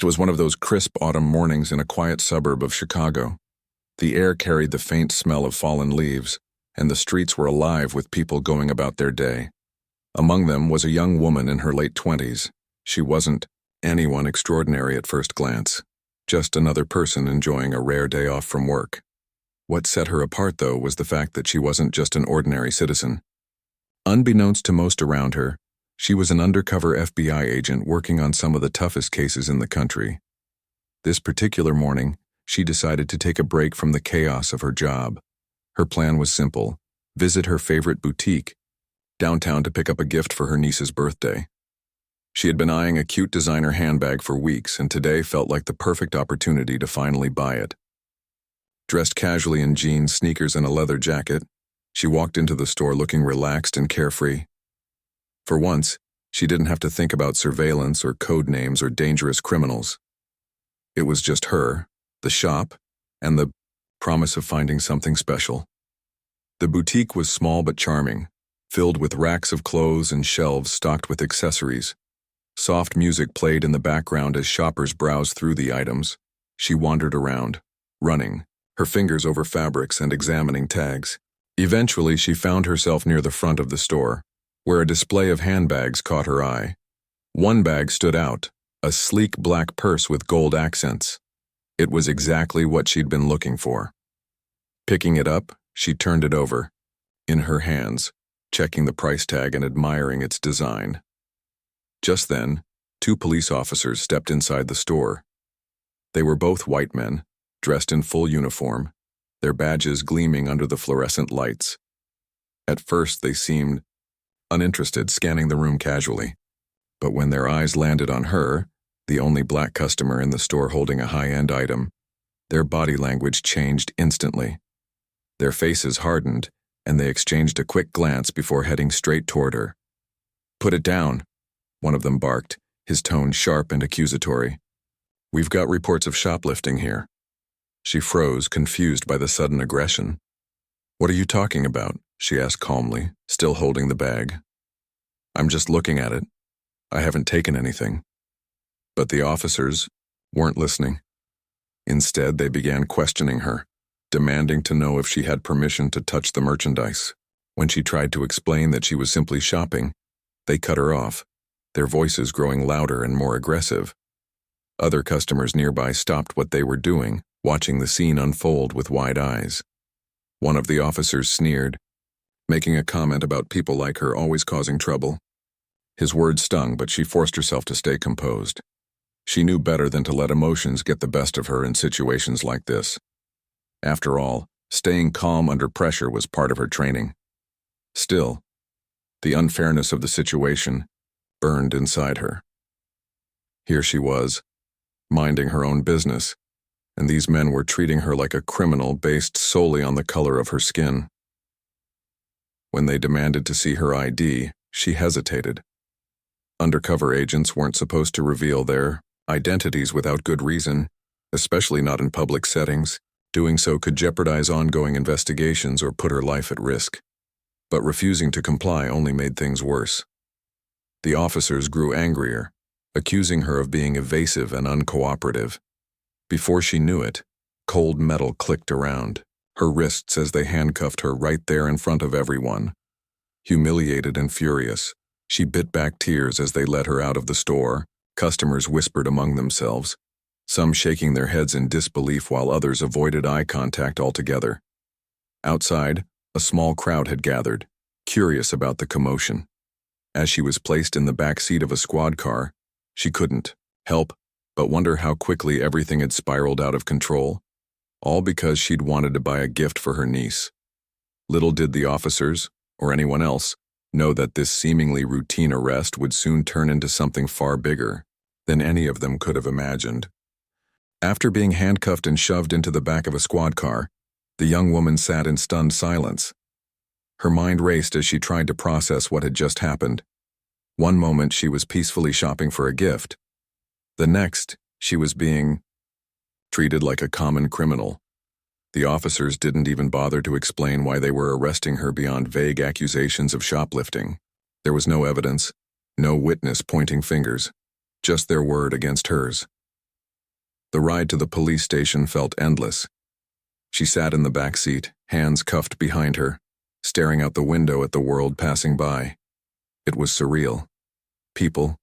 It was one of those crisp autumn mornings in a quiet suburb of Chicago. The air carried the faint smell of fallen leaves, and the streets were alive with people going about their day. Among them was a young woman in her late 20s. She wasn't anyone extraordinary at first glance, just another person enjoying a rare day off from work. What set her apart, though, was the fact that she wasn't just an ordinary citizen. Unbeknownst to most around her, she was an undercover FBI agent working on some of the toughest cases in the country. This particular morning, she decided to take a break from the chaos of her job. Her plan was simple: visit her favorite boutique downtown to pick up a gift for her niece's birthday. She had been eyeing a cute designer handbag for weeks, and today felt like the perfect opportunity to finally buy it. Dressed casually in jeans, sneakers, and a leather jacket, she walked into the store looking relaxed and carefree. For once, she didn't have to think about surveillance or code names or dangerous criminals. It was just her, the shop, and the promise of finding something special. The boutique was small but charming, filled with racks of clothes and shelves stocked with accessories. Soft music played in the background as shoppers browsed through the items. She wandered around, running, her fingers over fabrics and examining tags. Eventually, she found herself near the front of the store, where a display of handbags caught her eye. One bag stood out, a sleek black purse with gold accents. It was exactly what she'd been looking for. Picking it up, she turned it over, in her hands, checking the price tag and admiring its design. Just then, two police officers stepped inside the store. They were both white men, dressed in full uniform, their badges gleaming under the fluorescent lights. At first, they seemed uninterested, scanning the room casually. But when their eyes landed on her, the only black customer in the store holding a high-end item, their body language changed instantly. Their faces hardened, and they exchanged a quick glance before heading straight toward her. "Put it down," one of them barked, his tone sharp and accusatory. "We've got reports of shoplifting here." She froze, confused by the sudden aggression. "What are you talking about?" she asked calmly, still holding the bag. "I'm just looking at it. I haven't taken anything." But the officers weren't listening. Instead, they began questioning her, demanding to know if she had permission to touch the merchandise. When she tried to explain that she was simply shopping, they cut her off, their voices growing louder and more aggressive. Other customers nearby stopped what they were doing, watching the scene unfold with wide eyes. One of the officers sneered, making a comment about people like her always causing trouble. His words stung, but she forced herself to stay composed. She knew better than to let emotions get the best of her in situations like this. After all, staying calm under pressure was part of her training. Still, the unfairness of the situation burned inside her. Here she was, minding her own business, and these men were treating her like a criminal based solely on the color of her skin. When they demanded to see her ID, she hesitated. Undercover agents weren't supposed to reveal their identities without good reason, especially not in public settings. Doing so could jeopardize ongoing investigations or put her life at risk. But refusing to comply only made things worse. The officers grew angrier, accusing her of being evasive and uncooperative. Before she knew it, cold metal clicked around her wrists as they handcuffed her right there in front of everyone. Humiliated and furious, she bit back tears as they led her out of the store. Customers whispered among themselves, some shaking their heads in disbelief while others avoided eye contact altogether. Outside, a small crowd had gathered, curious about the commotion. As she was placed in the back seat of a squad car, she couldn't help but wonder how quickly everything had spiraled out of control, all because she'd wanted to buy a gift for her niece. Little did the officers, or anyone else, know that this seemingly routine arrest would soon turn into something far bigger than any of them could have imagined. After being handcuffed and shoved into the back of a squad car, the young woman sat in stunned silence. Her mind raced as she tried to process what had just happened. One moment she was peacefully shopping for a gift. The next, she was being treated like a common criminal. The officers didn't even bother to explain why they were arresting her beyond vague accusations of shoplifting. There was no evidence, no witness pointing fingers, just their word against hers. The ride to the police station felt endless. She sat in the back seat, hands cuffed behind her, staring out the window at the world passing by. It was surreal. People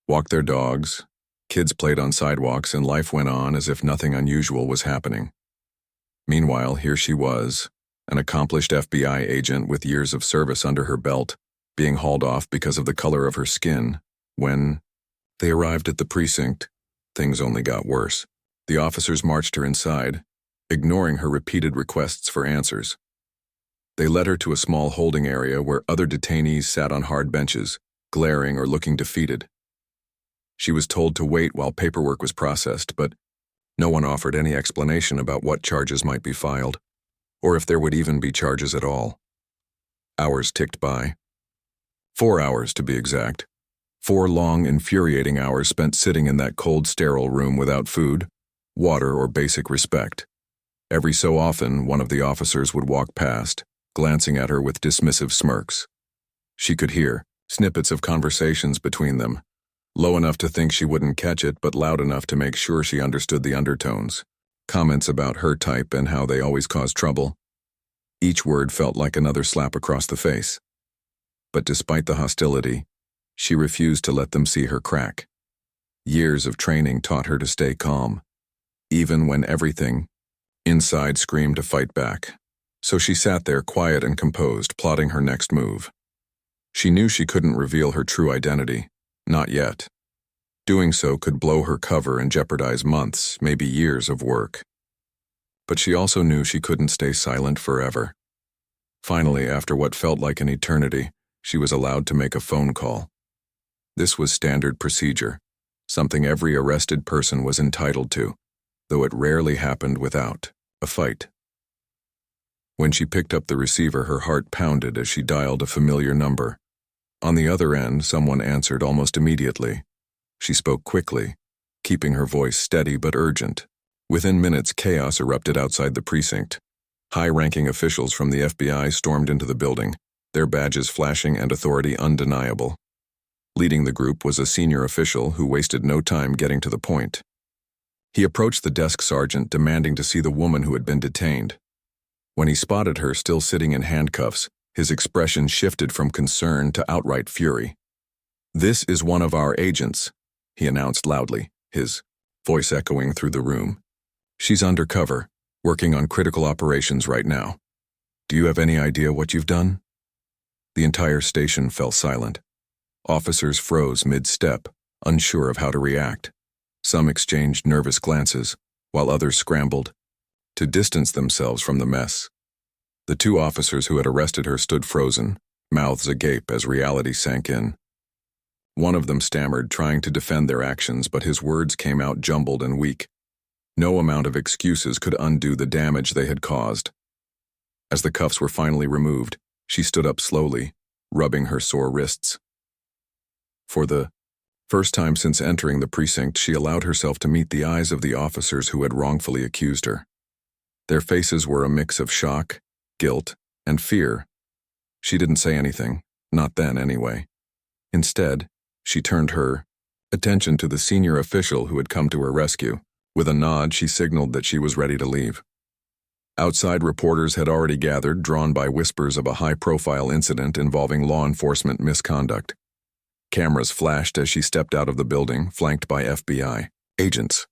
walked their dogs, kids played on sidewalks, and life went on as if nothing unusual was happening. Meanwhile, here she was, an accomplished FBI agent with years of service under her belt, being hauled off because of the color of her skin. When they arrived at the precinct, things only got worse. The officers marched her inside, ignoring her repeated requests for answers. They led her to a small holding area where other detainees sat on hard benches, glaring or looking defeated. She was told to wait while paperwork was processed, but no one offered any explanation about what charges might be filed, or if there would even be charges at all. Hours ticked by. 4 hours, to be exact. 4 long, infuriating hours spent sitting in that cold, sterile room without food, water, or basic respect. Every so often, one of the officers would walk past, glancing at her with dismissive smirks. She could hear snippets of conversations between them, low enough to think she wouldn't catch it, but loud enough to make sure she understood the undertones. Comments about her type and how they always cause trouble. Each word felt like another slap across the face. But despite the hostility, she refused to let them see her crack. Years of training taught her to stay calm, even when everything inside screamed to fight back. So she sat there quiet and composed, plotting her next move. She knew she couldn't reveal her true identity. Not yet. Doing so could blow her cover and jeopardize months, maybe years of work. But she also knew she couldn't stay silent forever. Finally, after what felt like an eternity, she was allowed to make a phone call. This was standard procedure, something every arrested person was entitled to, though it rarely happened without a fight. When she picked up the receiver, her heart pounded as she dialed a familiar number. On the other end, someone answered almost immediately. She spoke quickly, keeping her voice steady but urgent. Within minutes, chaos erupted outside the precinct. High-ranking officials from the FBI stormed into the building, their badges flashing and authority undeniable. Leading the group was a senior official who wasted no time getting to the point. He approached the desk sergeant, demanding to see the woman who had been detained. When he spotted her still sitting in handcuffs, his expression shifted from concern to outright fury. "This is one of our agents," he announced loudly, his voice echoing through the room. "She's undercover, working on critical operations right now. Do you have any idea what you've done?" The entire station fell silent. Officers froze mid-step, unsure of how to react. Some exchanged nervous glances, while others scrambled to distance themselves from the mess. The 2 officers who had arrested her stood frozen, mouths agape as reality sank in. One of them stammered, trying to defend their actions, but his words came out jumbled and weak. No amount of excuses could undo the damage they had caused. As the cuffs were finally removed, she stood up slowly, rubbing her sore wrists. For the first time since entering the precinct, she allowed herself to meet the eyes of the officers who had wrongfully accused her. Their faces were a mix of shock, guilt, and fear. She didn't say anything, not then anyway. Instead, she turned her attention to the senior official who had come to her rescue. With a nod, she signaled that she was ready to leave. Outside, reporters had already gathered, drawn by whispers of a high-profile incident involving law enforcement misconduct. Cameras flashed as she stepped out of the building, flanked by FBI agents.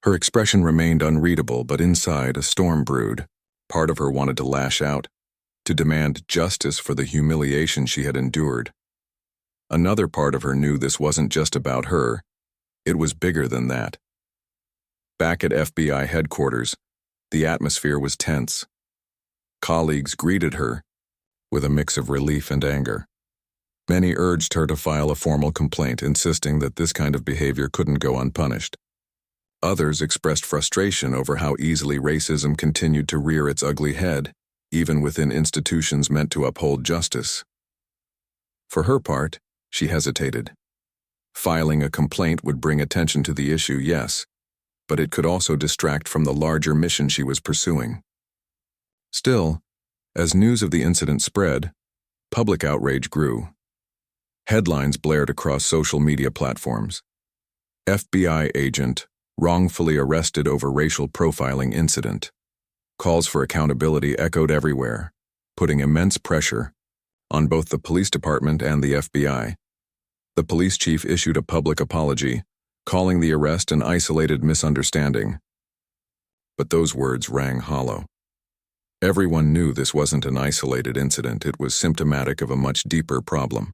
Her expression remained unreadable, but inside a storm brewed. Part of her wanted to lash out, to demand justice for the humiliation she had endured. Another part of her knew this wasn't just about her. It was bigger than that. Back at FBI headquarters, the atmosphere was tense. Colleagues greeted her with a mix of relief and anger. Many urged her to file a formal complaint, insisting that this kind of behavior couldn't go unpunished. Others expressed frustration over how easily racism continued to rear its ugly head, even within institutions meant to uphold justice. For her part, she hesitated. Filing a complaint would bring attention to the issue, yes, but it could also distract from the larger mission she was pursuing. Still, as news of the incident spread, public outrage grew. Headlines blared across social media platforms. FBI agent wrongfully arrested over racial profiling incident. Calls for accountability echoed everywhere, putting immense pressure on both the police department and the FBI. The police chief issued a public apology, calling the arrest an isolated misunderstanding. But those words rang hollow. Everyone knew this wasn't an isolated incident, it was symptomatic of a much deeper problem.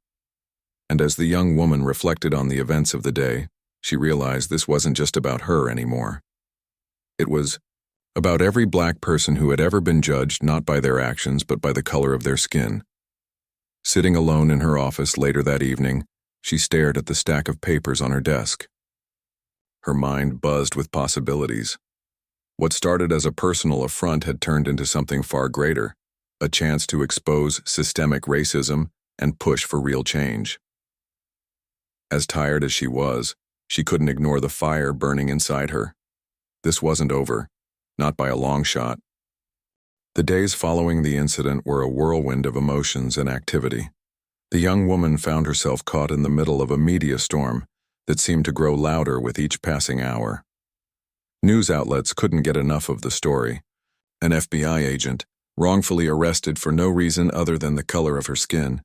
And as the young woman reflected on the events of the day, she realized this wasn't just about her anymore. It was about every black person who had ever been judged not by their actions but by the color of their skin. Sitting alone in her office later that evening, she stared at the stack of papers on her desk. Her mind buzzed with possibilities. What started as a personal affront had turned into something far greater, a chance to expose systemic racism and push for real change. As tired as she was, she couldn't ignore the fire burning inside her. This wasn't over, not by a long shot. The days following the incident were a whirlwind of emotions and activity. The young woman found herself caught in the middle of a media storm that seemed to grow louder with each passing hour. News outlets couldn't get enough of the story. An FBI agent, wrongfully arrested for no reason other than the color of her skin.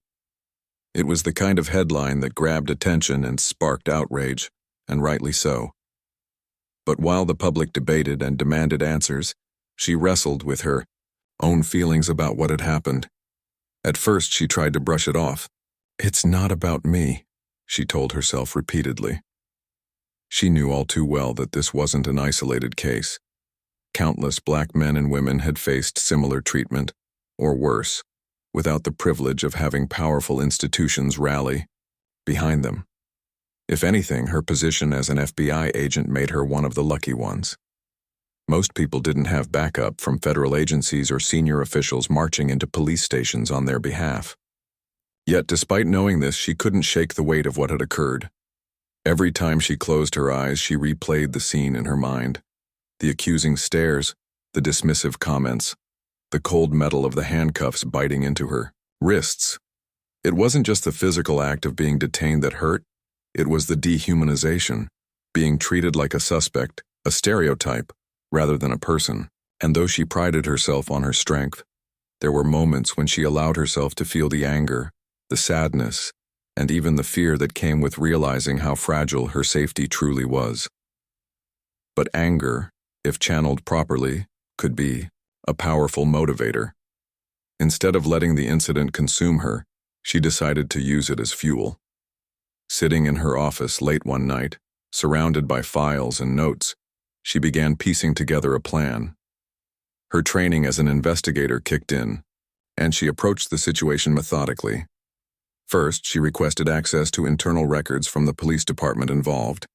It was the kind of headline that grabbed attention and sparked outrage, and rightly so. But while the public debated and demanded answers, she wrestled with her own feelings about what had happened. At first, she tried to brush it off. "It's not about me," she told herself repeatedly. She knew all too well that this wasn't an isolated case. Countless black men and women had faced similar treatment, or worse, without the privilege of having powerful institutions rally behind them. If anything, her position as an FBI agent made her one of the lucky ones. Most people didn't have backup from federal agencies or senior officials marching into police stations on their behalf. Yet, despite knowing this, she couldn't shake the weight of what had occurred. Every time she closed her eyes, she replayed the scene in her mind. The accusing stares, the dismissive comments, the cold metal of the handcuffs biting into her wrists. It wasn't just the physical act of being detained that hurt, it was the dehumanization, being treated like a suspect, a stereotype, rather than a person. And though she prided herself on her strength, there were moments when she allowed herself to feel the anger, the sadness, and even the fear that came with realizing how fragile her safety truly was. But anger, if channeled properly, could be a powerful motivator. Instead of letting the incident consume her, she decided to use it as fuel. Sitting in her office late one night, surrounded by files and notes, she began piecing together a plan. Her training as an investigator kicked in, and she approached the situation methodically. First, she requested access to internal records from the police department involved.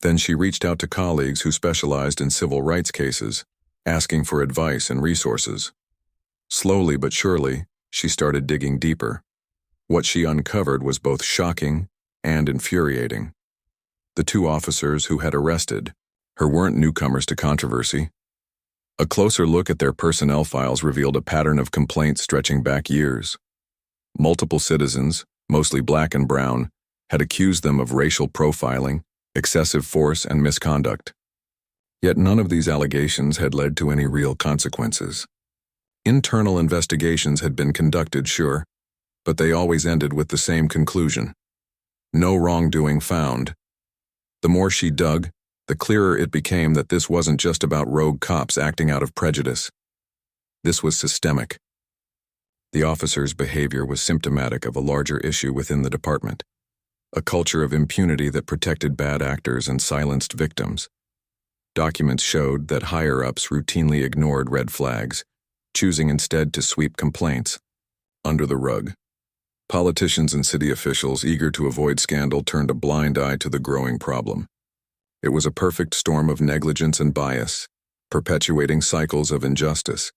Then she reached out to colleagues who specialized in civil rights cases, asking for advice and resources. Slowly but surely, she started digging deeper. What she uncovered was both shocking and infuriating. The two officers who had arrested her weren't newcomers to controversy. A closer look at their personnel files revealed a pattern of complaints stretching back years. Multiple citizens, mostly black and brown, had accused them of racial profiling, excessive force, and misconduct. Yet none of these allegations had led to any real consequences. Internal investigations had been conducted, sure, but they always ended with the same conclusion: no wrongdoing found. The more she dug, the clearer it became that this wasn't just about rogue cops acting out of prejudice. This was systemic. The officers' behavior was symptomatic of a larger issue within the department, a culture of impunity that protected bad actors and silenced victims. Documents showed that higher-ups routinely ignored red flags, choosing instead to sweep complaints under the rug. Politicians and city officials eager to avoid scandal turned a blind eye to the growing problem. It was a perfect storm of negligence and bias, perpetuating cycles of injustice.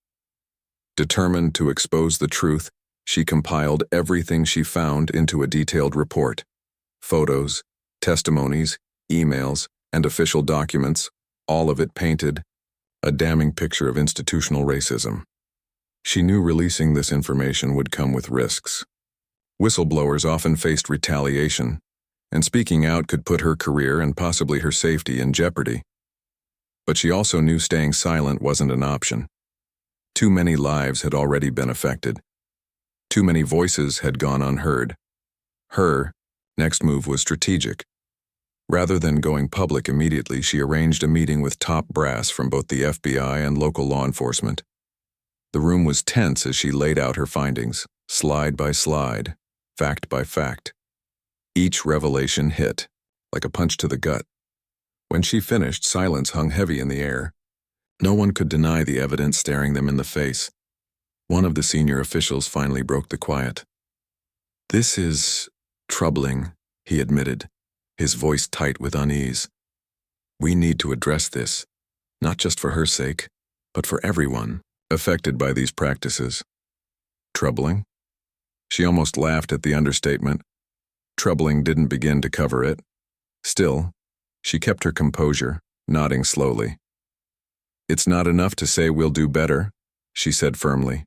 Determined to expose the truth, she compiled everything she found into a detailed report. Photos, testimonies, emails, and official documents, all of it painted a damning picture of institutional racism. She knew releasing this information would come with risks. Whistleblowers often faced retaliation, and speaking out could put her career and possibly her safety in jeopardy. But she also knew staying silent wasn't an option. Too many lives had already been affected. Too many voices had gone unheard. Her next move was strategic. Rather than going public immediately, she arranged a meeting with top brass from both the FBI and local law enforcement. The room was tense as she laid out her findings, slide by slide, fact by fact. Each revelation hit, like a punch to the gut. When she finished, silence hung heavy in the air. No one could deny the evidence staring them in the face. One of the senior officials finally broke the quiet. "This is troubling," he admitted, his voice tight with unease. "We need to address this, not just for her sake, but for everyone affected by these practices." Troubling? She almost laughed at the understatement. Troubling didn't begin to cover it. Still, she kept her composure, nodding slowly. "It's not enough to say we'll do better," she said firmly.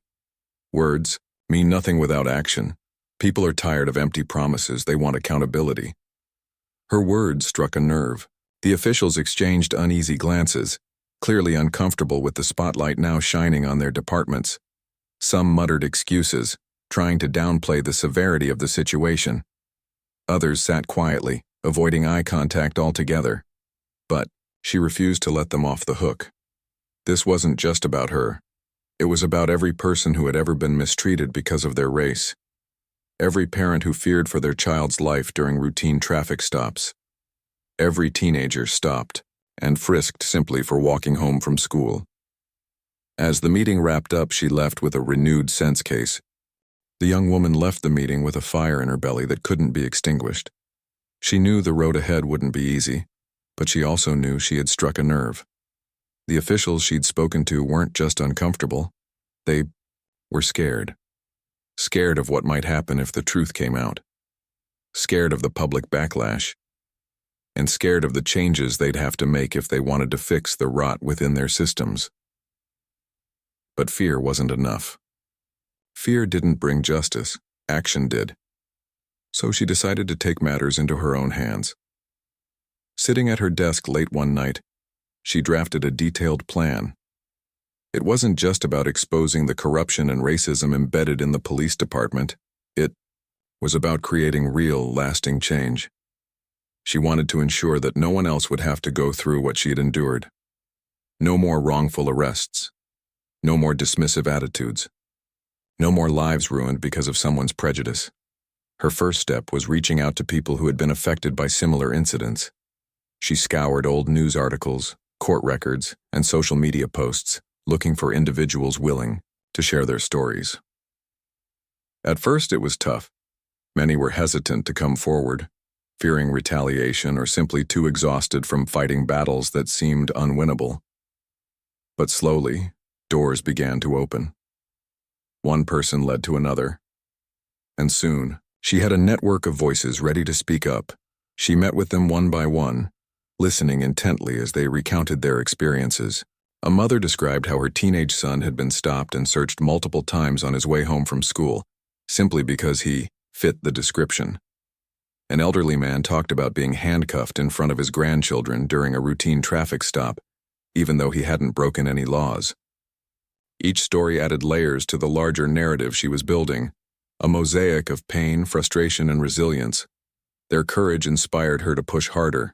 "Words mean nothing without action. People are tired of empty promises. They want accountability." Her words struck a nerve. The officials exchanged uneasy glances, clearly uncomfortable with the spotlight now shining on their departments. Some muttered excuses, trying to downplay the severity of the situation. Others sat quietly, avoiding eye contact altogether. But she refused to let them off the hook. This wasn't just about her. It was about every person who had ever been mistreated because of their race. Every parent who feared for their child's life during routine traffic stops. Every teenager stopped and frisked simply for walking home from school. As the meeting wrapped up, she left with a renewed sense case. The young woman left the meeting with a fire in her belly that couldn't be extinguished. She knew the road ahead wouldn't be easy, but she also knew she had struck a nerve. The officials she'd spoken to weren't just uncomfortable. They were scared. Scared of what might happen if the truth came out. Scared of the public backlash. And scared of the changes they'd have to make if they wanted to fix the rot within their systems. But fear wasn't enough. Fear didn't bring justice, action did. So she decided to take matters into her own hands. Sitting at her desk late one night, she drafted a detailed plan. It wasn't just about exposing the corruption and racism embedded in the police department. It was about creating real, lasting change. She wanted to ensure that no one else would have to go through what she had endured. No more wrongful arrests. No more dismissive attitudes. No more lives ruined because of someone's prejudice. Her first step was reaching out to people who had been affected by similar incidents. She scoured old news articles, court records, and social media posts, looking for individuals willing to share their stories. At first, it was tough. Many were hesitant to come forward, fearing retaliation or simply too exhausted from fighting battles that seemed unwinnable. But slowly, doors began to open. One person led to another. And soon, she had a network of voices ready to speak up. She met with them one by one, listening intently as they recounted their experiences. A mother described how her teenage son had been stopped and searched multiple times on his way home from school, simply because he fit the description. An elderly man talked about being handcuffed in front of his grandchildren during a routine traffic stop, even though he hadn't broken any laws. Each story added layers to the larger narrative she was building, a mosaic of pain, frustration, and resilience. Their courage inspired her to push harder.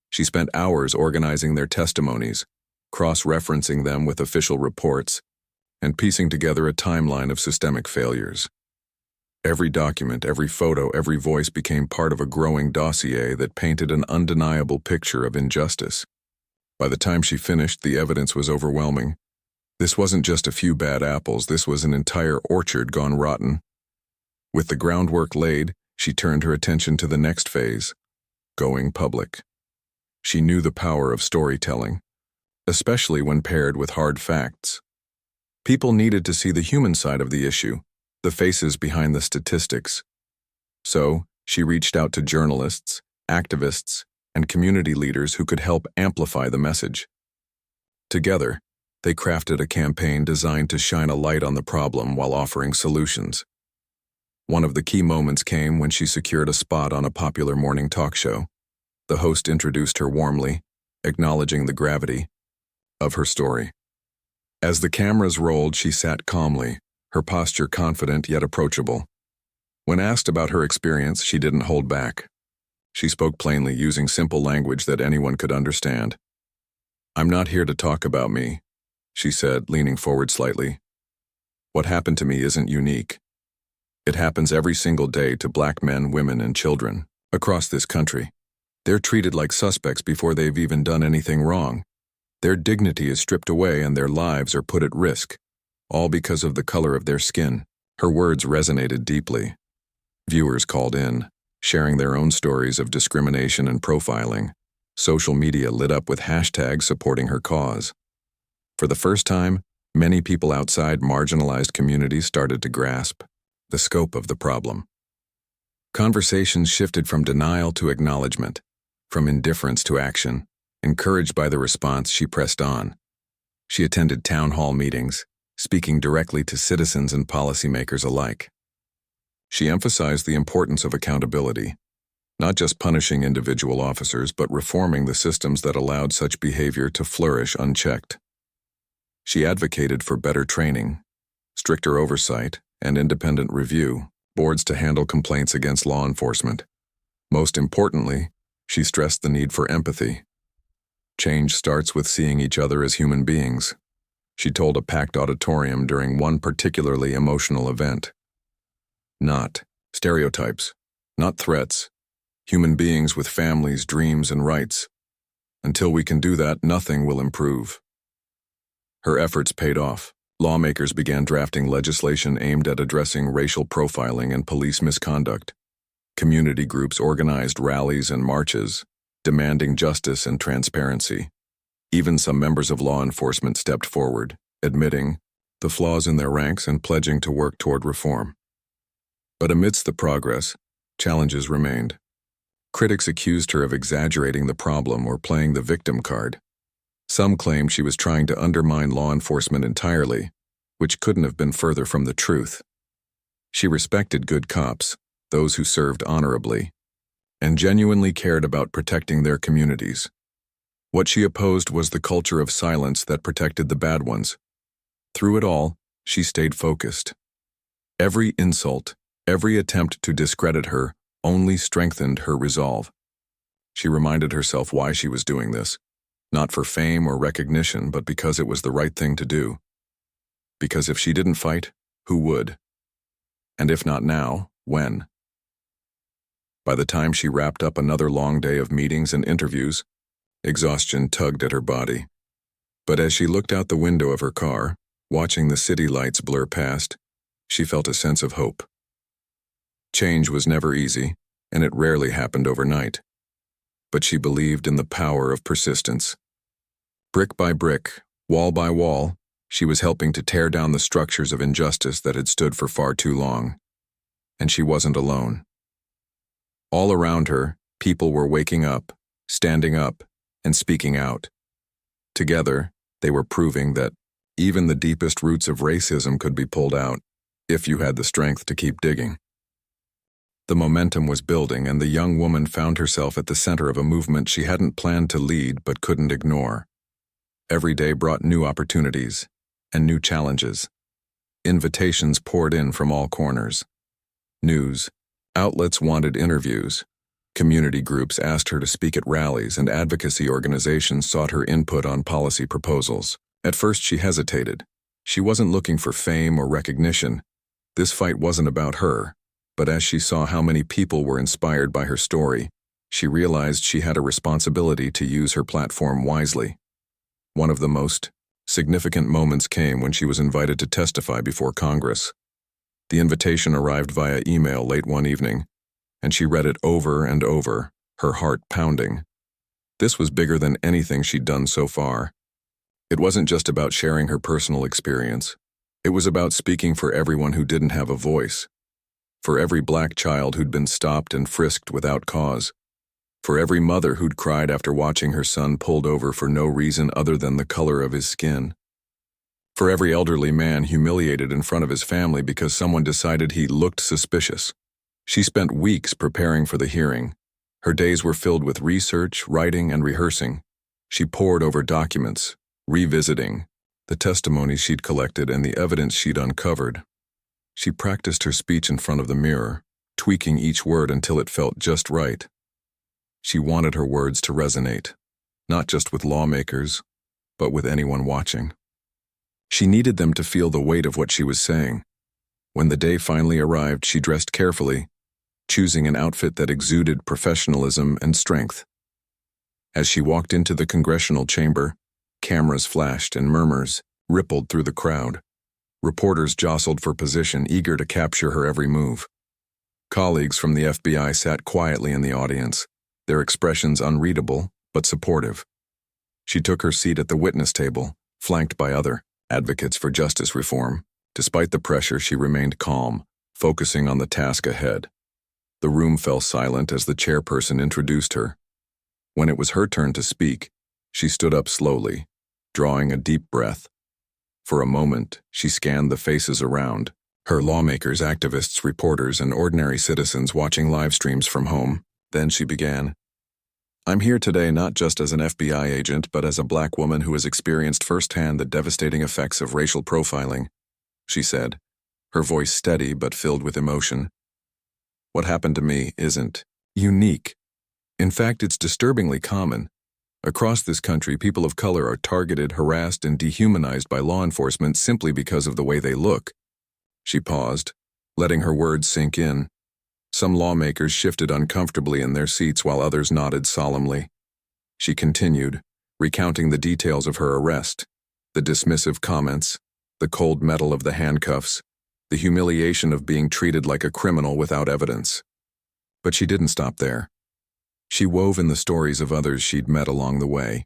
She spent hours organizing their testimonies, cross-referencing them with official reports, and piecing together a timeline of systemic failures. Every document, every photo, every voice became part of a growing dossier that painted an undeniable picture of injustice. By the time she finished, the evidence was overwhelming. This wasn't just a few bad apples, this was an entire orchard gone rotten. With the groundwork laid, she turned her attention to the next phase, going public. She knew the power of storytelling, especially when paired with hard facts. People needed to see the human side of the issue, the faces behind the statistics. So, she reached out to journalists, activists, and community leaders who could help amplify the message. Together, they crafted a campaign designed to shine a light on the problem while offering solutions. One of the key moments came when she secured a spot on a popular morning talk show. The host introduced her warmly, acknowledging the gravity of her story. As the cameras rolled, she sat calmly, her posture confident yet approachable. When asked about her experience, she didn't hold back. She spoke plainly, using simple language that anyone could understand. "I'm not here to talk about me," she said, leaning forward slightly. "What happened to me isn't unique. It happens every single day to black men, women, and children across this country. They're treated like suspects before they've even done anything wrong. Their dignity is stripped away and their lives are put at risk, all because of the color of their skin." Her words resonated deeply. Viewers called in, sharing their own stories of discrimination and profiling. Social media lit up with hashtags supporting her cause. For the first time, many people outside marginalized communities started to grasp the scope of the problem. Conversations shifted from denial to acknowledgement, from indifference to action. Encouraged by the response, she pressed on. She attended town hall meetings, speaking directly to citizens and policymakers alike. She emphasized the importance of accountability, not just punishing individual officers, but reforming the systems that allowed such behavior to flourish unchecked. She advocated for better training, stricter oversight, and independent review boards to handle complaints against law enforcement. Most importantly, she stressed the need for empathy. Change starts with seeing each other as human beings, she told a packed auditorium during one particularly emotional event. Not stereotypes, not threats, human beings with families, dreams, and rights. Until we can do that, nothing will improve. Her efforts paid off. Lawmakers began drafting legislation aimed at addressing racial profiling and police misconduct. Community groups organized rallies and marches, demanding justice and transparency. Even some members of law enforcement stepped forward, admitting the flaws in their ranks and pledging to work toward reform. But amidst the progress, challenges remained. Critics accused her of exaggerating the problem or playing the victim card. Some claimed she was trying to undermine law enforcement entirely, which couldn't have been further from the truth. She respected good cops, those who served honorably, and genuinely cared about protecting their communities. What she opposed was the culture of silence that protected the bad ones. Through it all, she stayed focused. Every insult, every attempt to discredit her, only strengthened her resolve. She reminded herself why she was doing this, not for fame or recognition, but because it was the right thing to do. Because if she didn't fight, who would? And if not now, when? By the time she wrapped up another long day of meetings and interviews, exhaustion tugged at her body. But as she looked out the window of her car, watching the city lights blur past, she felt a sense of hope. Change was never easy, and it rarely happened overnight. But she believed in the power of persistence. Brick by brick, wall by wall, she was helping to tear down the structures of injustice that had stood for far too long. And she wasn't alone. All around her, people were waking up, standing up, and speaking out. Together, they were proving that even the deepest roots of racism could be pulled out, if you had the strength to keep digging. The momentum was building, and the young woman found herself at the center of a movement she hadn't planned to lead but couldn't ignore. Every day brought new opportunities and new challenges. Invitations poured in from all corners. News outlets wanted interviews. Community groups asked her to speak at rallies, and advocacy organizations sought her input on policy proposals. At first, she hesitated. She wasn't looking for fame or recognition. This fight wasn't about her. But as she saw how many people were inspired by her story, she realized she had a responsibility to use her platform wisely. One of the most significant moments came when she was invited to testify before Congress. The invitation arrived via email late one evening, and she read it over and over, her heart pounding. This was bigger than anything she'd done so far. It wasn't just about sharing her personal experience. It was about speaking for everyone who didn't have a voice. For every black child who'd been stopped and frisked without cause. For every mother who'd cried after watching her son pulled over for no reason other than the color of his skin. For every elderly man humiliated in front of his family because someone decided he looked suspicious. She spent weeks preparing for the hearing. Her days were filled with research, writing, and rehearsing. She pored over documents, revisiting the testimony she'd collected and the evidence she'd uncovered. She practiced her speech in front of the mirror, tweaking each word until it felt just right. She wanted her words to resonate, not just with lawmakers, but with anyone watching. She needed them to feel the weight of what she was saying. When the day finally arrived, she dressed carefully, choosing an outfit that exuded professionalism and strength. As she walked into the congressional chamber, cameras flashed and murmurs rippled through the crowd. Reporters jostled for position, eager to capture her every move. Colleagues from the FBI sat quietly in the audience, their expressions unreadable but supportive. She took her seat at the witness table, flanked by other advocates for justice reform. Despite the pressure, she remained calm, focusing on the task ahead. The room fell silent as the chairperson introduced her. When it was her turn to speak, she stood up slowly, drawing a deep breath. For a moment, she scanned the faces around, her lawmakers, activists, reporters, and ordinary citizens watching live streams from home. Then she began. "I'm here today not just as an FBI agent, but as a Black woman who has experienced firsthand the devastating effects of racial profiling," she said, her voice steady but filled with emotion. "What happened to me isn't unique. In fact, it's disturbingly common. Across this country, people of color are targeted, harassed, and dehumanized by law enforcement simply because of the way they look." She paused, letting her words sink in. Some lawmakers shifted uncomfortably in their seats while others nodded solemnly. She continued, recounting the details of her arrest, the dismissive comments, the cold metal of the handcuffs, the humiliation of being treated like a criminal without evidence. But she didn't stop there. She wove in the stories of others she'd met along the way.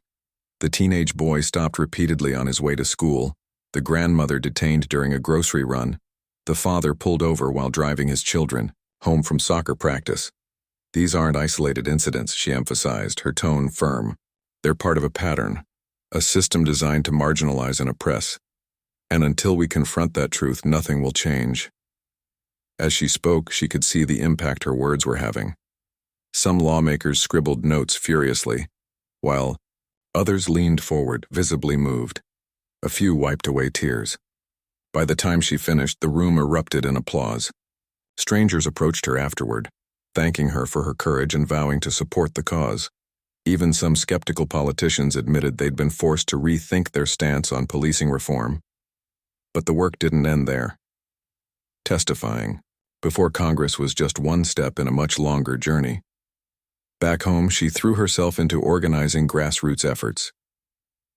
The teenage boy stopped repeatedly on his way to school, the grandmother detained during a grocery run, the father pulled over while driving his children home from soccer practice. These aren't isolated incidents, she emphasized, her tone firm. They're part of a pattern, a system designed to marginalize and oppress. And until we confront that truth, nothing will change. As she spoke, she could see the impact her words were having. Some lawmakers scribbled notes furiously, while others leaned forward, visibly moved. A few wiped away tears. By the time she finished, the room erupted in applause. Strangers approached her afterward, thanking her for her courage and vowing to support the cause. Even some skeptical politicians admitted they'd been forced to rethink their stance on policing reform. But the work didn't end there. Testifying before Congress was just one step in a much longer journey. Back home, she threw herself into organizing grassroots efforts.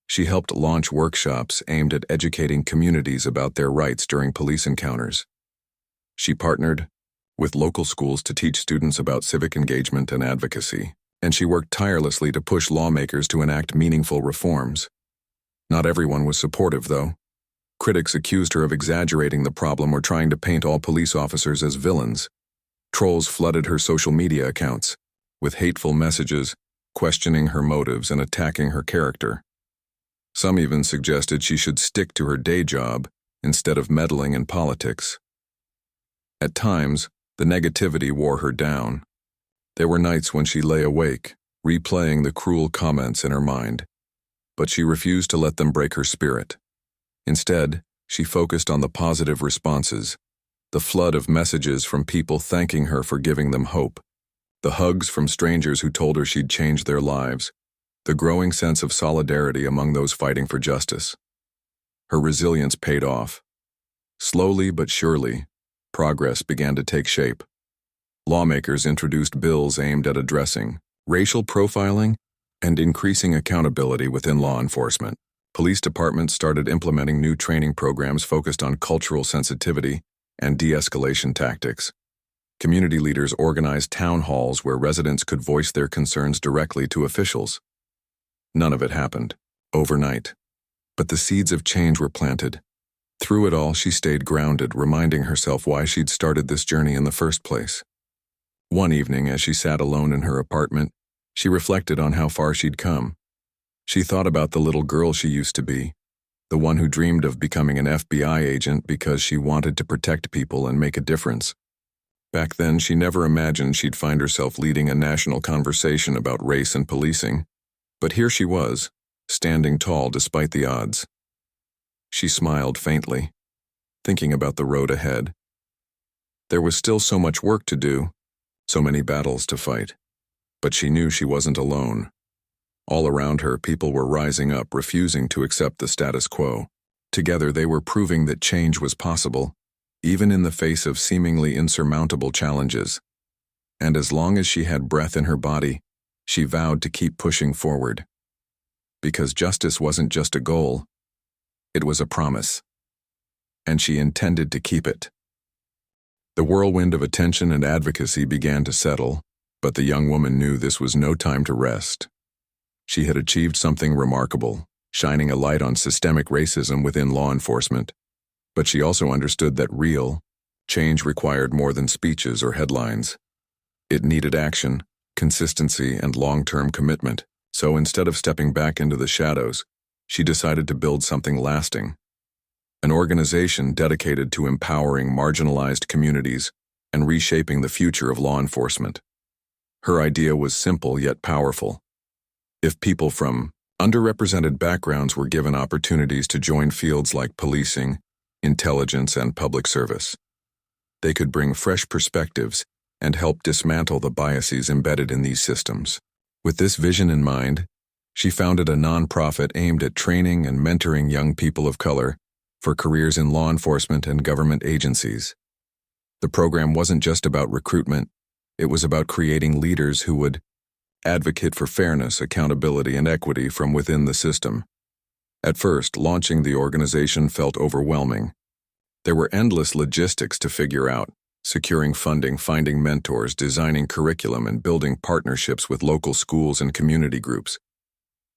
She helped launch workshops aimed at educating communities about their rights during police encounters. She partnered with local schools to teach students about civic engagement and advocacy, and she worked tirelessly to push lawmakers to enact meaningful reforms. Not everyone was supportive, though. Critics accused her of exaggerating the problem or trying to paint all police officers as villains. Trolls flooded her social media accounts with hateful messages, questioning her motives and attacking her character. Some even suggested she should stick to her day job instead of meddling in politics. At times, the negativity wore her down. There were nights when she lay awake, replaying the cruel comments in her mind. But she refused to let them break her spirit. Instead, she focused on the positive responses, the flood of messages from people thanking her for giving them hope, the hugs from strangers who told her she'd change their lives, the growing sense of solidarity among those fighting for justice. Her resilience paid off. Slowly but surely, progress began to take shape. Lawmakers introduced bills aimed at addressing racial profiling and increasing accountability within law enforcement. Police departments started implementing new training programs focused on cultural sensitivity and de-escalation tactics. Community leaders organized town halls where residents could voice their concerns directly to officials. None of it happened overnight, but the seeds of change were planted. Through it all, she stayed grounded, reminding herself why she'd started this journey in the first place. One evening, as she sat alone in her apartment, she reflected on how far she'd come. She thought about the little girl she used to be, the one who dreamed of becoming an FBI agent because she wanted to protect people and make a difference. Back then, she never imagined she'd find herself leading a national conversation about race and policing. But here she was, standing tall despite the odds. She smiled faintly, thinking about the road ahead. There was still so much work to do, so many battles to fight. But she knew she wasn't alone. All around her, people were rising up, refusing to accept the status quo. Together, they were proving that change was possible, even in the face of seemingly insurmountable challenges. And as long as she had breath in her body, she vowed to keep pushing forward. Because justice wasn't just a goal, it was a promise. And she intended to keep it. The whirlwind of attention and advocacy began to settle, but the young woman knew this was no time to rest. She had achieved something remarkable, shining a light on systemic racism within law enforcement. But she also understood that real change required more than speeches or headlines. It needed action, consistency, and long-term commitment. So instead of stepping back into the shadows, she decided to build something lasting. An organization dedicated to empowering marginalized communities and reshaping the future of law enforcement. Her idea was simple yet powerful. If people from underrepresented backgrounds were given opportunities to join fields like policing, intelligence, and public service, they could bring fresh perspectives and help dismantle the biases embedded in these systems. With this vision in mind, she founded a nonprofit aimed at training and mentoring young people of color for careers in law enforcement and government agencies. The program wasn't just about recruitment, it was about creating leaders who would advocate for fairness, accountability, and equity from within the system. At first, launching the organization felt overwhelming. There were endless logistics to figure out: securing funding, finding mentors, designing curriculum, and building partnerships with local schools and community groups.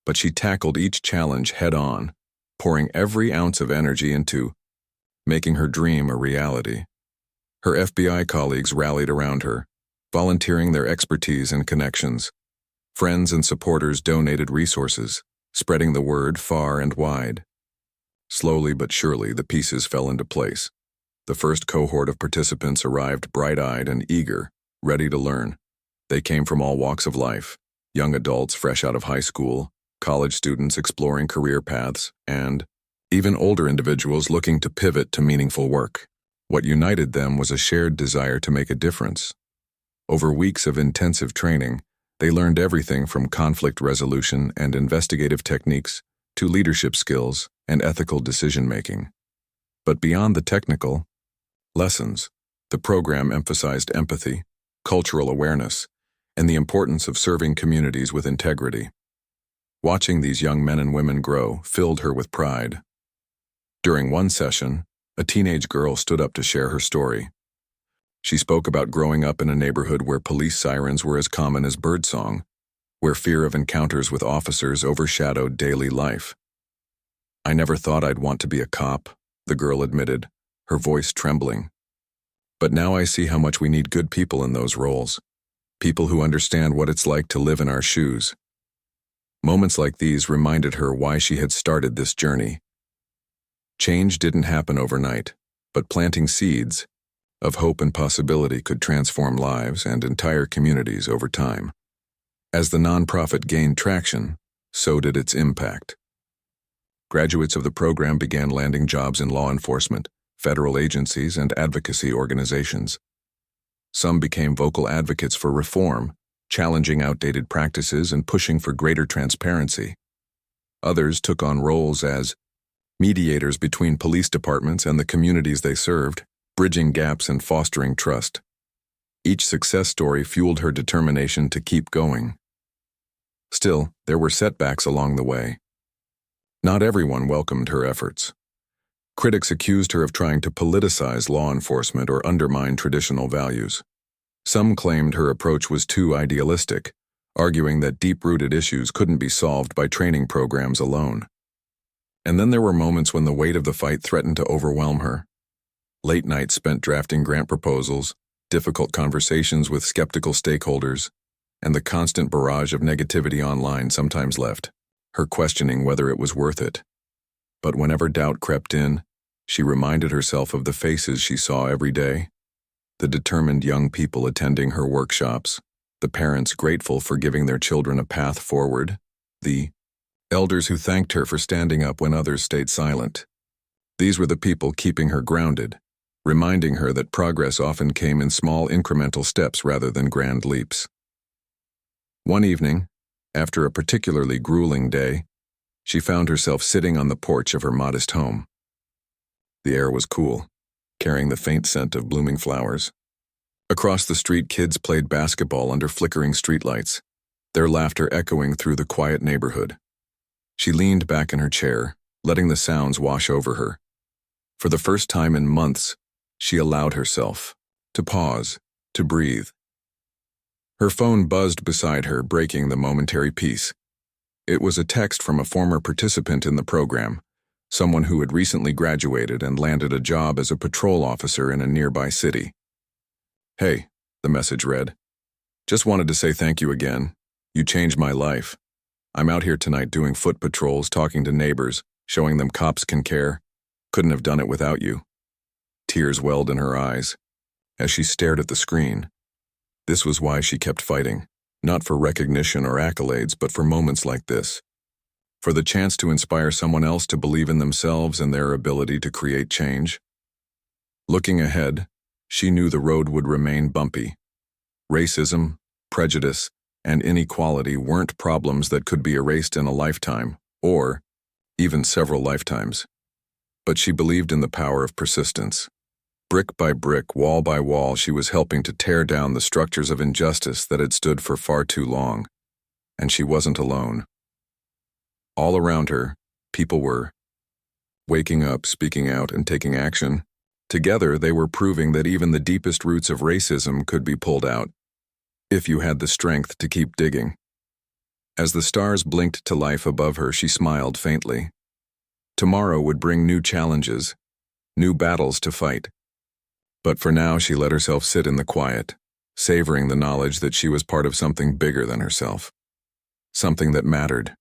But she tackled each challenge head-on, pouring every ounce of energy into making her dream a reality. Her FBI colleagues rallied around her, volunteering their expertise and connections. Friends and supporters donated resources, spreading the word far and wide. Slowly but surely, the pieces fell into place. The first cohort of participants arrived bright-eyed and eager, ready to learn. They came from all walks of life: young adults fresh out of high school, college students exploring career paths, and even older individuals looking to pivot to meaningful work. What united them was a shared desire to make a difference. Over weeks of intensive training, they learned everything from conflict resolution and investigative techniques to leadership skills and ethical decision-making. But beyond the technical lessons, the program emphasized empathy, cultural awareness, and the importance of serving communities with integrity. Watching these young men and women grow filled her with pride. During one session, a teenage girl stood up to share her story. She spoke about growing up in a neighborhood where police sirens were as common as birdsong, where fear of encounters with officers overshadowed daily life. "I never thought I'd want to be a cop," the girl admitted, her voice trembling. "But now I see how much we need good people in those roles, people who understand what it's like to live in our shoes." Moments like these reminded her why she had started this journey. Change didn't happen overnight, but planting seeds of hope and possibility could transform lives and entire communities over time. As the nonprofit gained traction, so did its impact. Graduates of the program began landing jobs in law enforcement, federal agencies, and advocacy organizations. Some became vocal advocates for reform, challenging outdated practices and pushing for greater transparency. Others took on roles as mediators between police departments and the communities they served, bridging gaps and fostering trust. Each success story fueled her determination to keep going. Still, there were setbacks along the way. Not everyone welcomed her efforts. Critics accused her of trying to politicize law enforcement or undermine traditional values. Some claimed her approach was too idealistic, arguing that deep-rooted issues couldn't be solved by training programs alone. And then there were moments when the weight of the fight threatened to overwhelm her. Late nights spent drafting grant proposals, difficult conversations with skeptical stakeholders, and the constant barrage of negativity online sometimes left her questioning whether it was worth it. But whenever doubt crept in, she reminded herself of the faces she saw every day: the determined young people attending her workshops, the parents grateful for giving their children a path forward, the elders who thanked her for standing up when others stayed silent. These were the people keeping her grounded, reminding her that progress often came in small incremental steps rather than grand leaps. One evening, after a particularly grueling day, she found herself sitting on the porch of her modest home. The air was cool, carrying the faint scent of blooming flowers. Across the street, kids played basketball under flickering streetlights, their laughter echoing through the quiet neighborhood. She leaned back in her chair, letting the sounds wash over her. For the first time in months, she allowed herself to pause, to breathe. Her phone buzzed beside her, breaking the momentary peace. It was a text from a former participant in the program, someone who had recently graduated and landed a job as a patrol officer in a nearby city. "Hey," the message read. "Just wanted to say thank you again. You changed my life. I'm out here tonight doing foot patrols, talking to neighbors, showing them cops can care. Couldn't have done it without you." Tears welled in her eyes as she stared at the screen. This was why she kept fighting, not for recognition or accolades, but for moments like this. For the chance to inspire someone else to believe in themselves and their ability to create change. Looking ahead, she knew the road would remain bumpy. Racism, prejudice, and inequality weren't problems that could be erased in a lifetime, or even several lifetimes. But she believed in the power of persistence. Brick by brick, wall by wall, she was helping to tear down the structures of injustice that had stood for far too long. And she wasn't alone. All around her, people were waking up, speaking out, and taking action. Together, they were proving that even the deepest roots of racism could be pulled out, if you had the strength to keep digging. As the stars blinked to life above her, she smiled faintly. Tomorrow would bring new challenges, new battles to fight. But for now, she let herself sit in the quiet, savoring the knowledge that she was part of something bigger than herself. Something that mattered.